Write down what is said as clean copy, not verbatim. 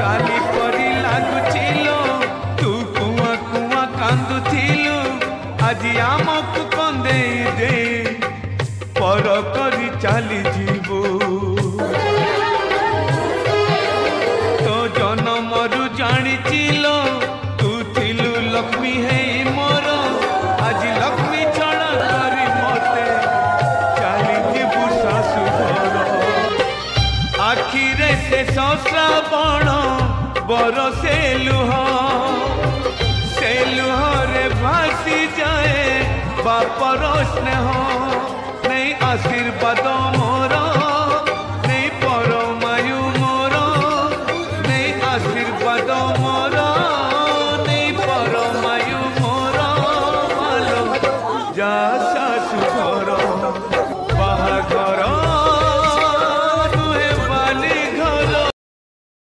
काली परी लागुचिलो तू कुआ कुआ कांदुथिलु आज आमकु कंदेई दे पर करी चली जीवो तो जनमरु जानिचिलो तू थिलु लक्ष्मी है मोर आज लक्ष्मी छड़ा करी मते चली जीवु सासु घर आखिरे से श्रावण बरसे लुह से लुहरे भासी जाए बापर स्नेह नहीं आशीर्वाद